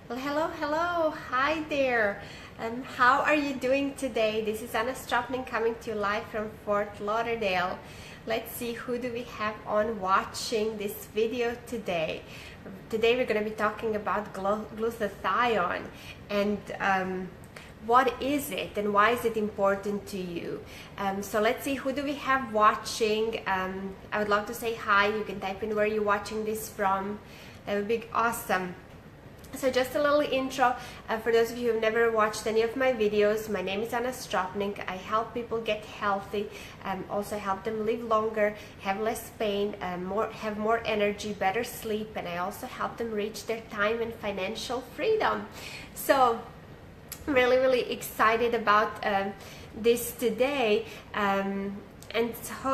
Well, hello, hi there. How are you doing today? This is Anna Stropnik coming to you live from Fort Lauderdale. Let's see who do we have on watching this video today. Today we're going to be talking about glutathione and what is it and why is it important to you. So let's see who do we have watching. I would love to say hi. You can type in where you're watching this from. That would be awesome. So just a little intro for those of you who've never watched any of my videos. My name is Anna Stropnik. I help people get healthy, also help them live longer, have less pain, have more energy, better sleep, and I also help them reach their time and financial freedom. So I'm really excited about this today. And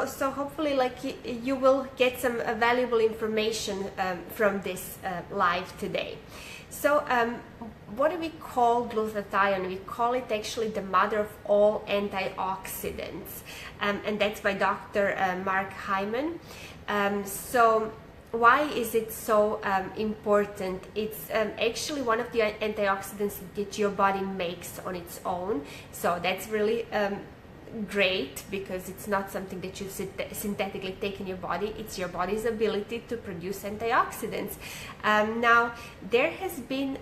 so hopefully you will get some valuable information from this live today. So what do we call glutathione? We call it actually the mother of all antioxidants, and that's by Dr. Mark Hyman. So why is it so important? It's actually one of the antioxidants that your body makes on its own, so that's really great, because it's not something that you synthetically take in your body. It's your body's ability to produce antioxidants. Now there has been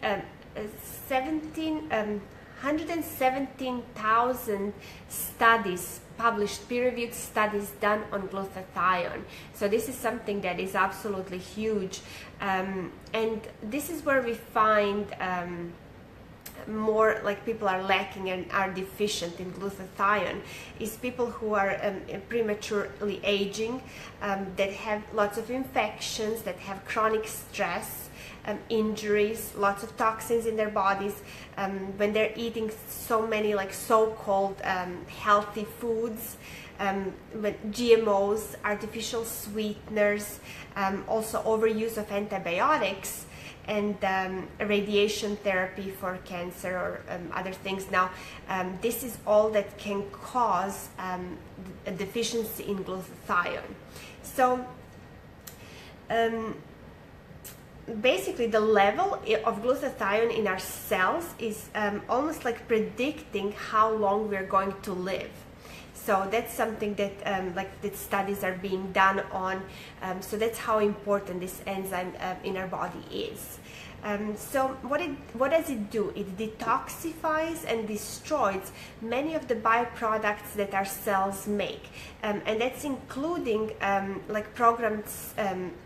117,000 studies published, peer-reviewed studies done on glutathione. So this is something that is absolutely huge, and this is where we find more like people are lacking and are deficient in glutathione is people who are prematurely aging, that have lots of infections, that have chronic stress, injuries, lots of toxins in their bodies, when they're eating so many like so-called healthy foods, with GMOs, artificial sweeteners, also overuse of antibiotics, and radiation therapy for cancer or other things. Now, this is all that can cause a deficiency in glutathione. So, basically, the level of glutathione in our cells is almost like predicting how long we're going to live. So that's something that that studies are being done on. So that's how important this enzyme in our body is. So what does it do? It detoxifies and destroys many of the byproducts that our cells make, and that's including like programmed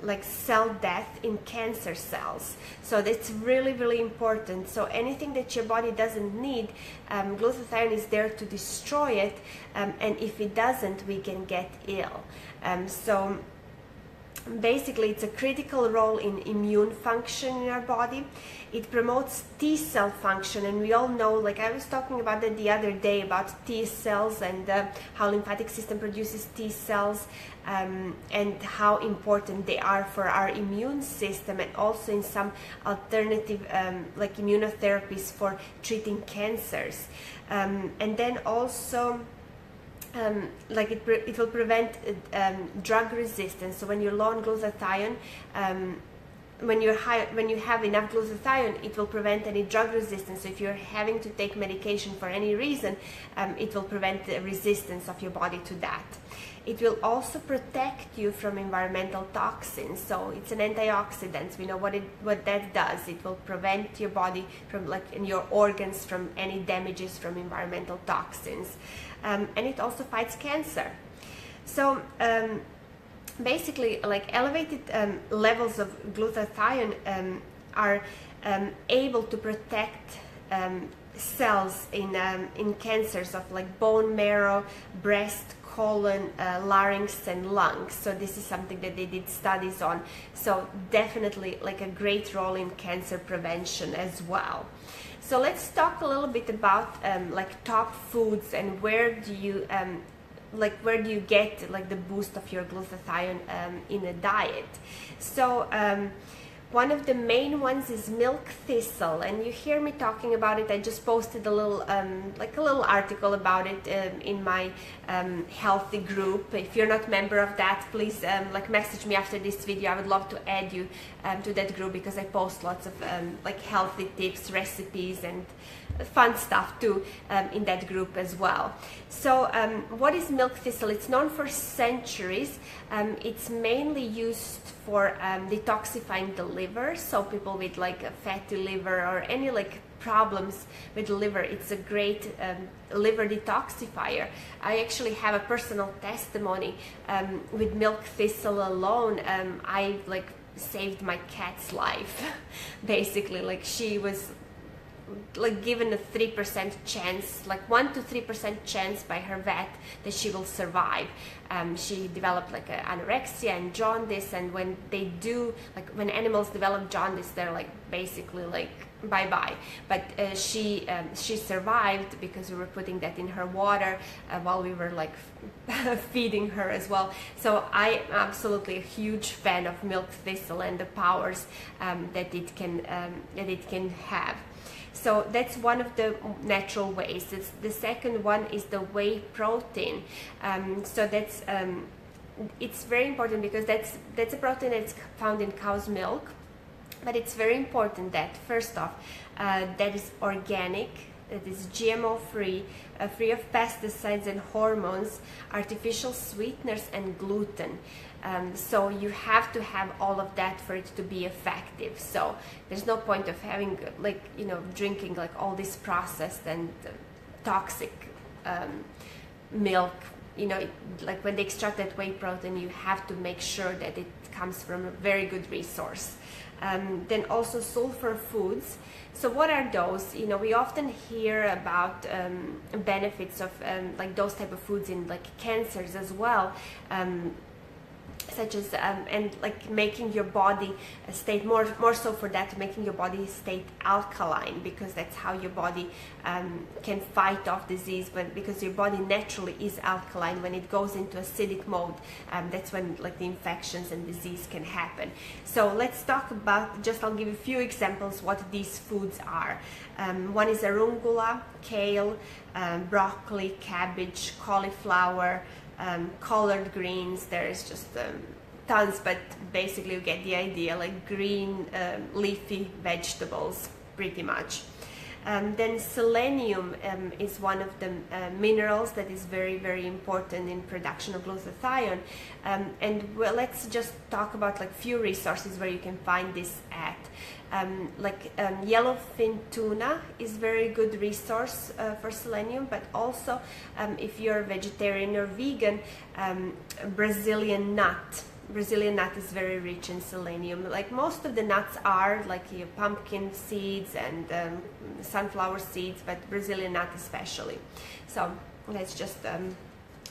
like cell death in cancer cells. So that's really important. So anything that your body doesn't need, glutathione is there to destroy it, and if it doesn't, we can get ill. So basically, it's a critical role in immune function in our body. It promotes T cell function, and we all know, like I was talking about that the other day, about T cells and how lymphatic system produces T cells, and how important they are for our immune system, and also in some alternative like immunotherapies for treating cancers, and then also like it will prevent drug resistance. So when you're low on glutathione, when you have enough glutathione, it will prevent any drug resistance. So if you're having to take medication for any reason, it will prevent the resistance of your body to that. It will also protect you from environmental toxins. So it's an antioxidant. We know what that does. It will prevent your body from, like, in your organs, from any damages from environmental toxins. And it also fights cancer. So basically, like, elevated levels of glutathione are able to protect cells in cancers of like bone marrow, breast, colon, larynx, and lungs. So this is something that they did studies on. So definitely like a great role in cancer prevention as well. So let's talk a little bit about like top foods and where do you get like the boost of your glutathione in a diet. So one of the main ones is milk thistle, and you hear me talking about it. I just posted a little like a little article about it in my healthy group. If you're not a member of that, please like message me after this video. I would love to add you to that group, because I post lots of like healthy tips, recipes, and fun stuff too in that group as well. So what is milk thistle? It's known for centuries. It's mainly used for detoxifying the liver. So people with like a fatty liver or any like problems with the liver, it's a great liver detoxifier. I actually have a personal testimony with milk thistle alone. I like saved my cat's life basically. Like she was like given a 3% chance, like 1 to 3% chance by her vet that she will survive. She developed like anorexia and jaundice, and when they do, like when animals develop jaundice, they're like basically like bye-bye. But she survived because we were putting that in her water while we were like feeding her as well. So I am absolutely a huge fan of milk thistle and the powers that it can have. So that's one of the natural ways. The second one is the whey protein. So that's it's very important, because that's a protein that's found in cow's milk. But it's very important that, first off, that is organic, that is GMO free, free of pesticides and hormones, artificial sweeteners, and gluten. So you have to have all of that for it to be effective. So there's no point of having like, you know, drinking like all this processed and toxic milk. You know, like when they extract that whey protein, you have to make sure that it comes from a very good resource. Then also sulfur foods. So what are those? You know, we often hear about benefits of like those type of foods in like cancers as well. Such as and like making your body state more so for that, making your body state alkaline, because that's how your body can fight off disease. Because your body naturally is alkaline, when it goes into acidic mode, that's when like the infections and disease can happen. So let's talk about, I'll give you a few examples what these foods are. One is arugula, kale, broccoli, cabbage, cauliflower, collard greens. There's just tons, but basically you get the idea, like green leafy vegetables pretty much. Then selenium is one of the minerals that is very, very important in production of glutathione. And well, let's just talk about like few resources where you can find this at. Yellowfin tuna is very good resource for selenium, but also if you're a vegetarian or vegan, Brazilian nut is very rich in selenium. Like most of the nuts are, like your pumpkin seeds and sunflower seeds, but Brazilian nut especially. So that's just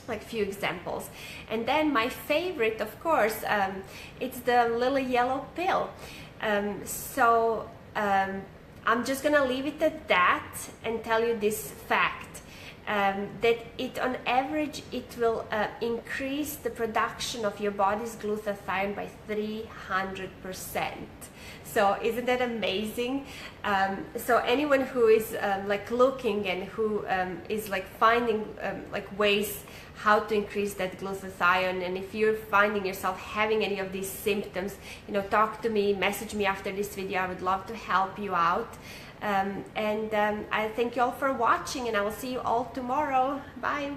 like few examples. And then my favorite, of course, it's the little yellow pill. I'm just gonna leave it at that and tell you this fact, that it on average it will increase the production of your body's glutathione by 300%. So isn't that amazing? So anyone who is like looking and who is like finding like ways how to increase that glutathione, and if you're finding yourself having any of these symptoms, you know, talk to me, message me after this video. I would love to help you out. I thank you all for watching, and I will see you all tomorrow. Bye.